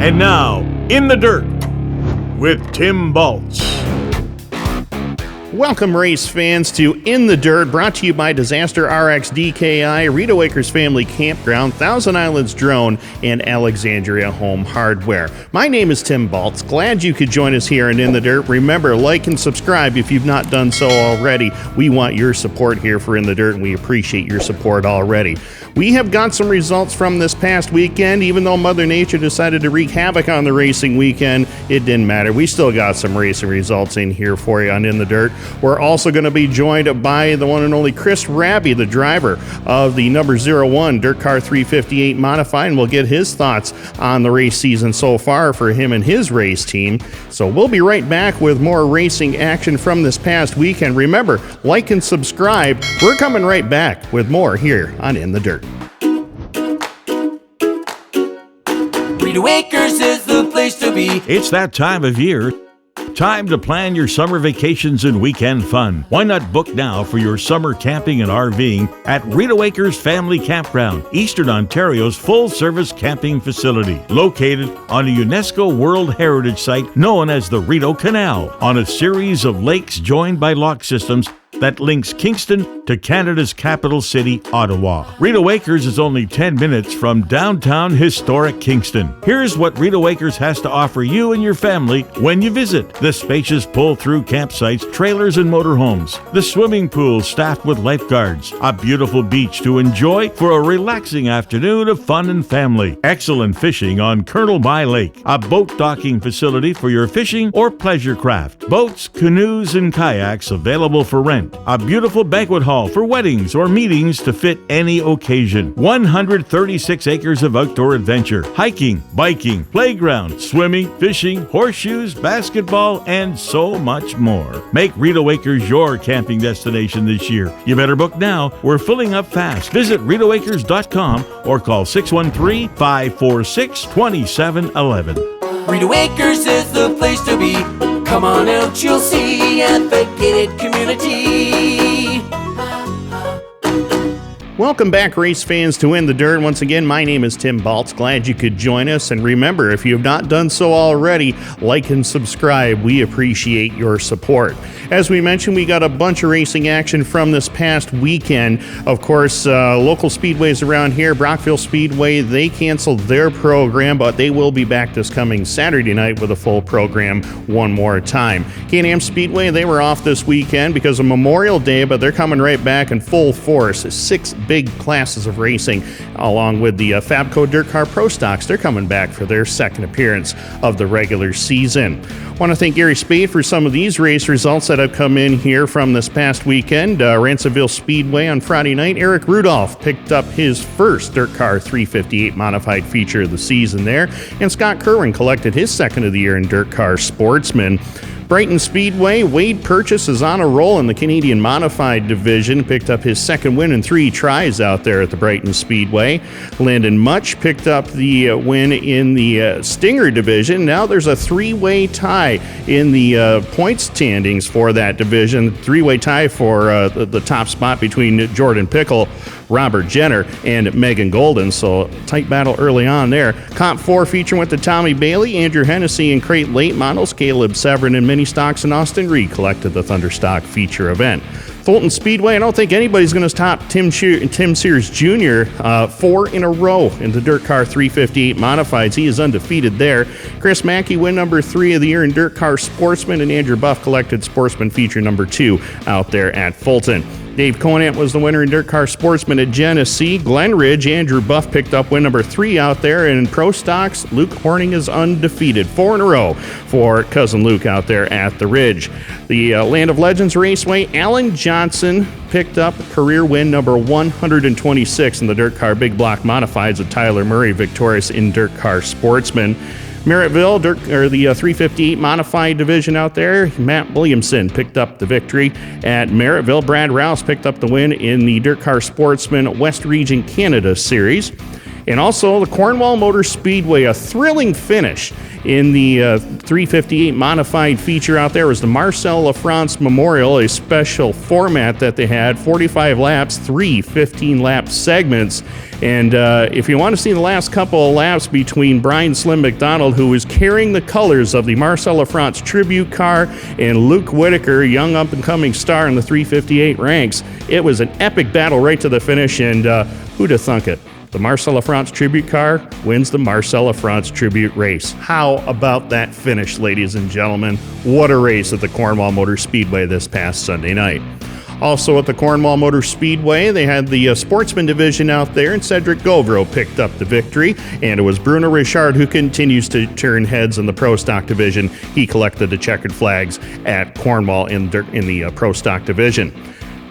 And now, In the Dirt with Tim Baltz. Welcome, race fans, to In the Dirt, brought to you by Disaster RX DKI, Rideau Acres Family Campground, Thousand Islands Drone, and Alexandria Home Hardware. My name is Tim Baltz. Glad you could join us here in the Dirt. Remember, like and subscribe if you've not done so already. We want your support here for In the Dirt, and we appreciate your support already. We have got some results from this past weekend. Even though Mother Nature decided to wreak havoc on the racing weekend, it didn't matter. We still got some racing results in here for you on In the Dirt. We're also going to be joined by the one and only Chris Raabe, the driver of the number 01 Dirt Car 358 Modified, and we'll get his thoughts on the race season so far for him and his race team. So we'll be right back with more racing action from this past weekend. Remember, like and subscribe. We're coming right back with more here on In the Dirt. Rideau Acres is the place to be. It's that time of year. Time to plan your summer vacations and weekend fun. Why not book now for your summer camping and RVing at Rideau Acres Family Campground, Eastern Ontario's full-service camping facility, located on a UNESCO World Heritage Site known as the Rideau Canal, on a series of lakes joined by lock systems that links Kingston to Canada's capital city, Ottawa. Rideau Acres is only 10 minutes from downtown historic Kingston. Here's what Rideau Acres has to offer you and your family when you visit: the spacious pull-through campsites, trailers, and motorhomes, the swimming pool staffed with lifeguards, a beautiful beach to enjoy for a relaxing afternoon of fun and family, excellent fishing on Colonel By Lake, a boat docking facility for your fishing or pleasure craft, boats, canoes, and kayaks available for rent, a beautiful banquet hall for weddings or meetings to fit any occasion, 136 acres of outdoor adventure, hiking, biking, playground, swimming, fishing, horseshoes, basketball, and so much more. Make Rideau Acres your camping destination this year. You better book now. We're filling up fast. Visit RideauAcres.com or call 613-546-2711. Rideau Acres is the place to be. Come on out, you'll see a gated community. Welcome back, race fans, to In the Dirt. Once again, my name is Tim Baltz. Glad you could join us. And remember, if you have not done so already, like and subscribe. We appreciate your support. As we mentioned, we got a bunch of racing action from this past weekend. Of course, local speedways around here, Brockville Speedway, they canceled their program, but they will be back this coming Saturday night with a full program one more time. Can-Am Speedway, they were off this weekend because of Memorial Day, but they're coming right back in full force. 6 big classes of racing, along with the Fabco Dirt Car Pro Stocks. They're coming back for their second appearance of the regular season. I want to thank Gary Spade for some of these race results that have come in here from this past weekend. Ransomville Speedway on Friday night, Eric Rudolph picked up his first Dirt Car 358 Modified feature of the season there, and Scott Kerwin collected his second of the year in Dirt Car Sportsman. Brighton Speedway, Wade Purchase is on a roll in the Canadian Modified division, picked up his second win in 3 tries out there at the Brighton Speedway. Landon Much picked up the win in the Stinger division. Now there's a 3-way tie in the point standings for that division. 3-way tie for the top spot between Jordan Pickle, Robert Jenner, and Megan Golden, so tight battle early on there. Comp 4 feature went to Tommy Bailey, Andrew Hennessy, and Crate Late Models. Caleb Severin and Mini Stocks and Austin Reed collected the Thunderstock feature event. Fulton Speedway, I don't think anybody's going to stop Tim Sears Jr. 4 in a row in the Dirt Car 358 Modifieds. He is undefeated there. Chris Mackey win number 3 of the year in Dirt Car Sportsman, and Andrew Buff collected Sportsman feature number 2 out there at Fulton. Dave Conant was the winner in Dirt Car Sportsman at Genesee. Glen Ridge, Andrew Buff picked up win number 3 out there. And in Pro Stocks, Luke Horning is undefeated. 4 in a row for Cousin Luke out there at the Ridge. The Land of Legends Raceway, Alan Johnson picked up career win number 126 in the Dirt Car Big Block Modifieds with Tyler Murray victorious in Dirt Car Sportsman. Merrittville, the 358 Modified division out there, Matt Williamson picked up the victory at Merrittville. Brad Rouse picked up the win in the Dirt Car Sportsman West Region Canada Series. And also the Cornwall Motor Speedway, a thrilling finish in the 358 modified feature out there was the Marcel Lafrance Memorial, a special format that they had, 45 laps, 3 15-lap segments. And if you want to see the last couple of laps between Brian Slim McDonald, who was carrying the colors of the Marcel Lafrance tribute car, and Luke Whitaker, young up-and-coming star in the 358 ranks, it was an epic battle right to the finish, and who'd have thunk it? The Marcel Lafrance tribute car wins the Marcel Lafrance tribute race. How about that finish, ladies and gentlemen? What a race at the Cornwall Motor Speedway this past Sunday night. Also at the Cornwall Motor Speedway, they had the sportsman division out there, and Cedric Govro picked up the victory, and it was Bruno Richard who continues to turn heads in the Pro Stock division. He collected the checkered flags at Cornwall in the Pro Stock division.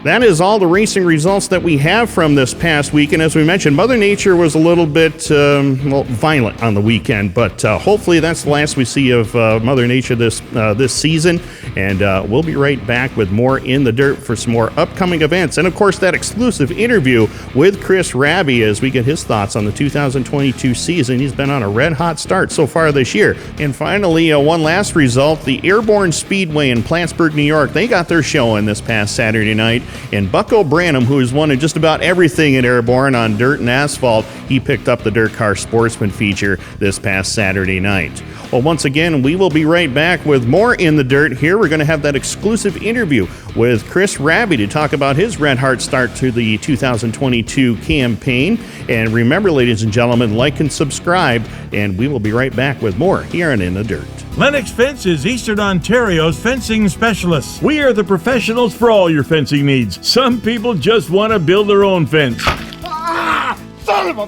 That is all the racing results that we have from this past weekend. As we mentioned, Mother Nature was a little bit violent on the weekend, but hopefully that's the last we see of Mother Nature this season. And we'll be right back with more In the Dirt for some more upcoming events. And, of course, that exclusive interview with Chris Raabe as we get his thoughts on the 2022 season. He's been on a red-hot start so far this year. And finally, one last result, the Airborne Speedway in Plattsburgh, New York. They got their showing this past Saturday night. And Bucko Branham, who has won just about everything in Airborne on dirt and asphalt, he picked up the Dirt Car Sportsman feature this past Saturday night. Well, once again, we will be right back with more In the Dirt here. We're going to have that exclusive interview with Chris Raabe to talk about his red-hot start to the 2022 campaign. And remember, ladies and gentlemen, like and subscribe, and we will be right back with more here on In the Dirt. Lennox Fence is Eastern Ontario's fencing specialists. We are the professionals for all your fencing needs. Some people just want to build their own fence. Son of a...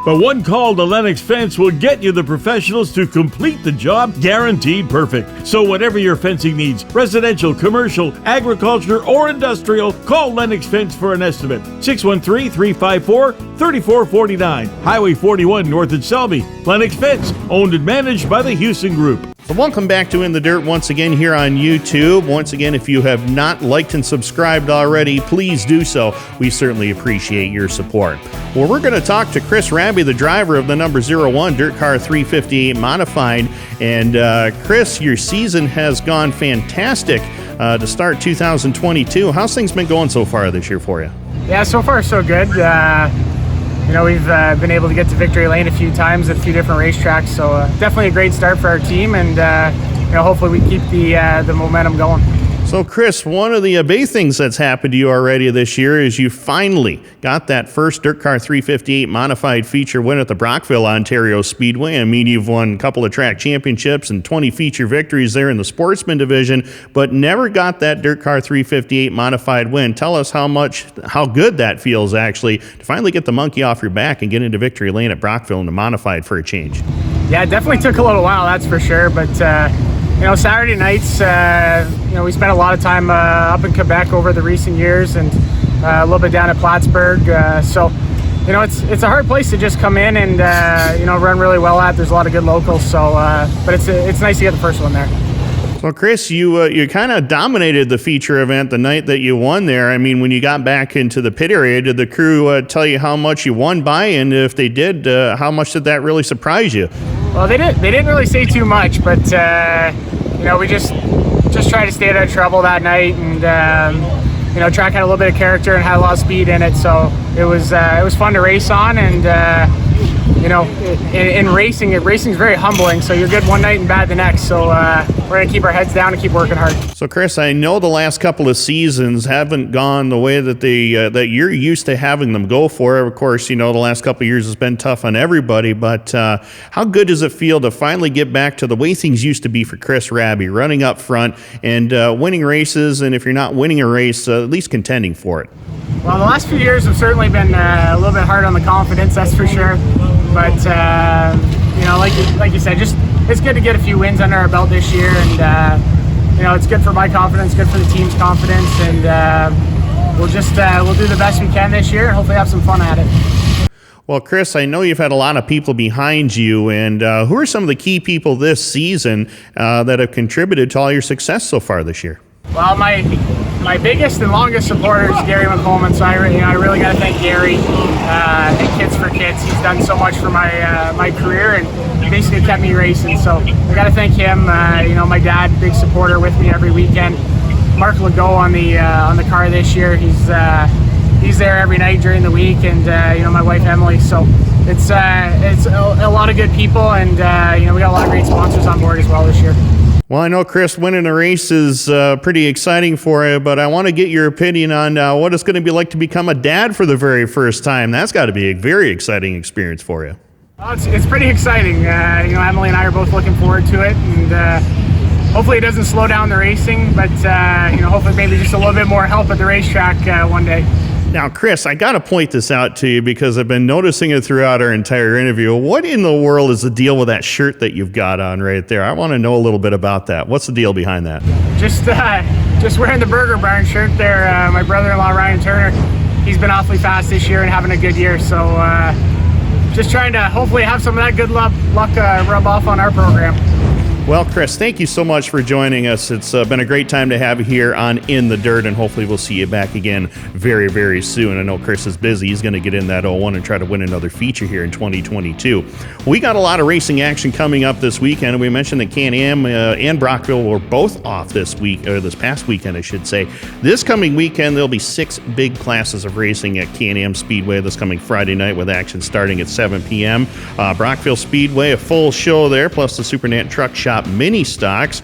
But one call to Lennox Fence will get you the professionals to complete the job, guaranteed perfect. So whatever your fencing needs, residential, commercial, agriculture, or industrial, call Lennox Fence for an estimate. 613-354-3449. Highway 41 north of Selby. Lennox Fence, owned and managed by the Houston Group. So welcome back to In the Dirt once again here on YouTube. Once again, if you have not liked and subscribed already, please do so. We certainly appreciate your support. Well, we're going to talk to Chris Raabe, the driver of the number 01 Dirt Car 358 Modified. And Chris, your season has gone fantastic to start 2022. How's things been going so far this year for you? Yeah, so far so good. We've been able to get to victory lane a few times at a few different racetracks, so definitely a great start for our team, and hopefully we keep the momentum going. So, Chris, one of the big things that's happened to you already this year is you finally got that first Dirt Car 358 modified feature win at the Brockville, Ontario Speedway. I mean, you've won a couple of track championships and 20 feature victories there in the sportsman division, but never got that Dirt Car 358 modified win. Tell us how good that feels, actually, to finally get the monkey off your back and get into victory lane at Brockville in the modified for a change. Yeah, it definitely took a little while, that's for sure, but Saturday nights, we spent a lot of time up in Quebec over the recent years, and a little bit down at Plattsburgh. It's a hard place to just come in and run really well at. There's a lot of good locals, but it's nice to get the first one there. Well, Chris, you kind of dominated the feature event the night that you won there. I mean, when you got back into the pit area, did the crew tell you how much you won by? And if they did, how much did that really surprise you? Well, they didn't really say too much, but we just tried to stay out of trouble that night, and track had a little bit of character and had a lot of speed in it, so it was fun to race on. And in racing's very humbling, so you're good one night and bad the next, so we're going to keep our heads down and keep working hard. So, Chris, I know the last couple of seasons haven't gone the way that that you're used to having them go for. Of course, the last couple of years has been tough on everybody, but how good does it feel to finally get back to the way things used to be for Chris Raabe, running up front and winning races, and if you're not winning a race, at least contending for it? Well, the last few years have certainly been a little bit hard on the confidence, that's for sure. But like you said, it's good to get a few wins under our belt this year, and it's good for my confidence, good for the team's confidence, and we'll do the best we can this year and hopefully have some fun at it. Well, Chris, I know you've had a lot of people behind you, and who are some of the key people this season that have contributed to all your success so far this year? Well, my biggest and longest supporter is Gary McColeman, so I really got to thank Gary and Kids for kids. He's done so much for my career and basically kept me racing. So I got to thank him. My dad, big supporter with me every weekend. Mark Legault on the car this year. He's there every night during the week, and my wife Emily. So it's a lot of good people, and we got a lot of great sponsors on board as well this year. Well, I know, Chris, winning a race is pretty exciting for you, but I want to get your opinion on what it's going to be like to become a dad for the very first time. That's got to be a very exciting experience for you. Well, it's pretty exciting. Emily and I are both looking forward to it, and hopefully it doesn't slow down the racing, but hopefully maybe just a little bit more help at the racetrack one day. Now, Chris, I got to point this out to you because I've been noticing it throughout our entire interview. What in the world is the deal with that shirt that you've got on right there? I want to know a little bit about that. What's the deal behind that? Just wearing the Burger Barn shirt there. My brother-in-law, Ryan Turner, he's been awfully fast this year and having a good year. So just trying to hopefully have some of that good luck rub off on our program. Well, Chris, thank you so much for joining us. It's been a great time to have you here on In the Dirt, and hopefully we'll see you back again very, very soon. I know Chris is busy. He's going to get in that 01 and try to win another feature here in 2022. We got a lot of racing action coming up this weekend. We mentioned that Can-Am and Brockville were both off this past weekend, I should say. This coming weekend, there'll be 6 big classes of racing at Can-Am Speedway this coming Friday night with action starting at 7 p.m. Brockville Speedway, a full show there, plus the Supernat Truck Shop mini stocks.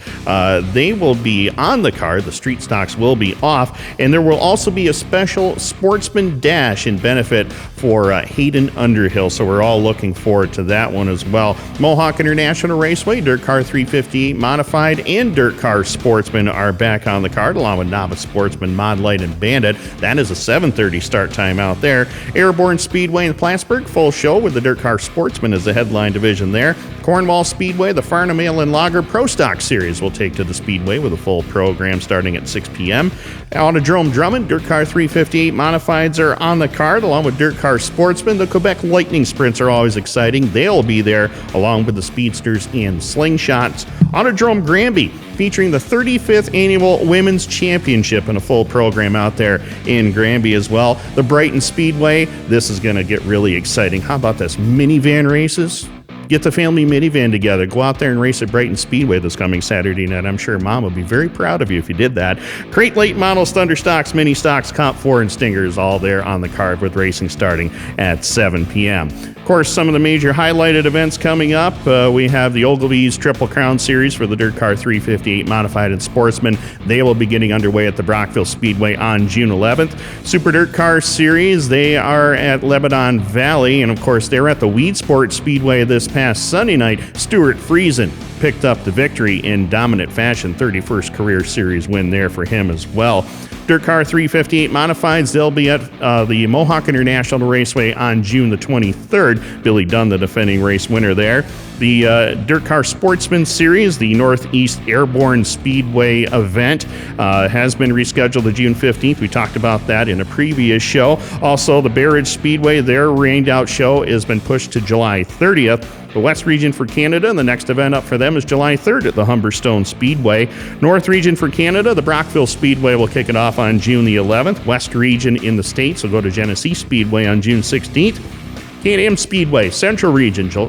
They will be on the card. The street stocks will be off, and there will also be a special sportsman dash in benefit for Hayden Underhill, so we're all looking forward to that one as well. Mohawk International Raceway, Dirt Car 358 Modified, and Dirt Car Sportsman are back on the card, along with Novice Sportsman, Mod Light, and Bandit. That is a 7:30 start time out there. Airborne Speedway in Plattsburgh, full show with the Dirt Car Sportsman as the headline division there. Cornwall Speedway, the Farnham Ale and Lager Pro Stock Series will take to the Speedway with a full program starting at 6 p.m. Autodrome Drummond, Dirt Car 358 Modifieds are on the card, along with Dirt Car Sportsman. The Quebec Lightning Sprints are always exciting. They'll be there, along with the Speedsters and Slingshots. Autodrome Granby, featuring the 35th Annual Women's Championship and a full program out there in Granby as well. The Brighton Speedway, this is going to get really exciting. How about this? Minivan races? Get the family minivan together. Go out there and race at Brighton Speedway this coming Saturday night. I'm sure Mom will be very proud of you if you did that. Crate Late Models, Thunder Stocks, Mini Stocks, Comp 4, and Stingers all there on the card with racing starting at 7 p.m. Of course, some of the major highlighted events coming up. We have the Ogilvy's Triple Crown Series for the Dirt Car 358 Modified and Sportsman. They will be getting underway at the Brockville Speedway on June 11th. Super Dirt Car Series, they are at Lebanon Valley. And, of course, they're at the Weed Sport Speedway this past Sunday night. Stuart Friesen picked up the victory in dominant fashion. 31st career series win there for him as well. Dirt Car 358 Modifieds, they'll be at the Mohawk International Raceway on June the 23rd. Billy Dunn, the defending race winner there. The Dirt Car Sportsman Series, the Northeast Airborne Speedway event, has been rescheduled to June 15th. We talked about that in a previous show. Also, the Barrage Speedway, their rained-out show has been pushed to July 30th. The West Region for Canada, and the next event up for them is July 3rd at the Humberstone Speedway. North Region for Canada, the Brockville Speedway will kick it off on June the 11th. West Region in the States will go to Genesee Speedway on June 16th. Can-Am Speedway, Central Region, June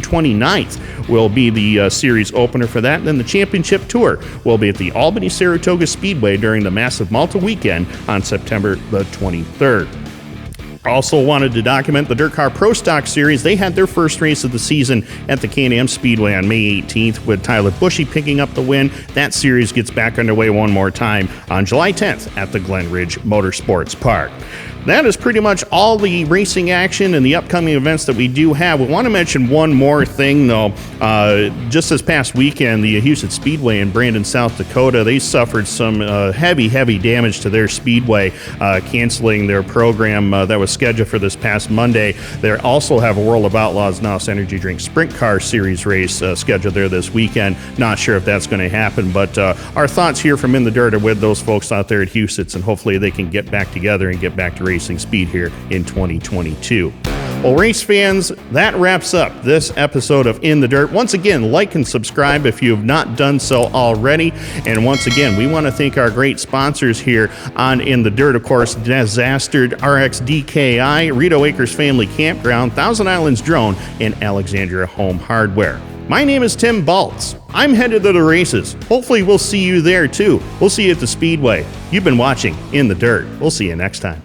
29th will be the series opener for that. And then the Championship Tour will be at the Albany Saratoga Speedway during the Massive Malta weekend on September the 23rd. Also wanted to document the Dirt Car Pro Stock Series. They had their first race of the season at the Can-Am Speedway on May 18th with Tyler Bushy picking up the win. That series gets back underway one more time on July 10th at the Glen Ridge Motorsports Park. That is pretty much all the racing action and the upcoming events that we do have. We want to mention one more thing, though. Just this past weekend, the Houston Speedway in Brandon, South Dakota, they suffered some heavy damage to their speedway, canceling their program that was scheduled for this past Monday. They also have a World of Outlaws NOS Energy Drink Sprint Car Series race scheduled there this weekend. Not sure if that's going to happen, but our thoughts here from In the Dirt are with those folks out there at Houston, and hopefully they can get back together and get back to racing speed here in 2022. Well, race fans, that wraps up this episode of In the Dirt. Once again, like and subscribe if you have not done so already. And once again, we want to thank our great sponsors here on In the Dirt, of course, Disastered RX DKI, Rideau Acres Family Campground, Thousand Islands Drone, and Alexandria Home Hardware. My name is Tim Baltz. I'm headed to the races. Hopefully we'll see you there too. We'll see you at the Speedway. You've been watching In the Dirt. We'll see you next time.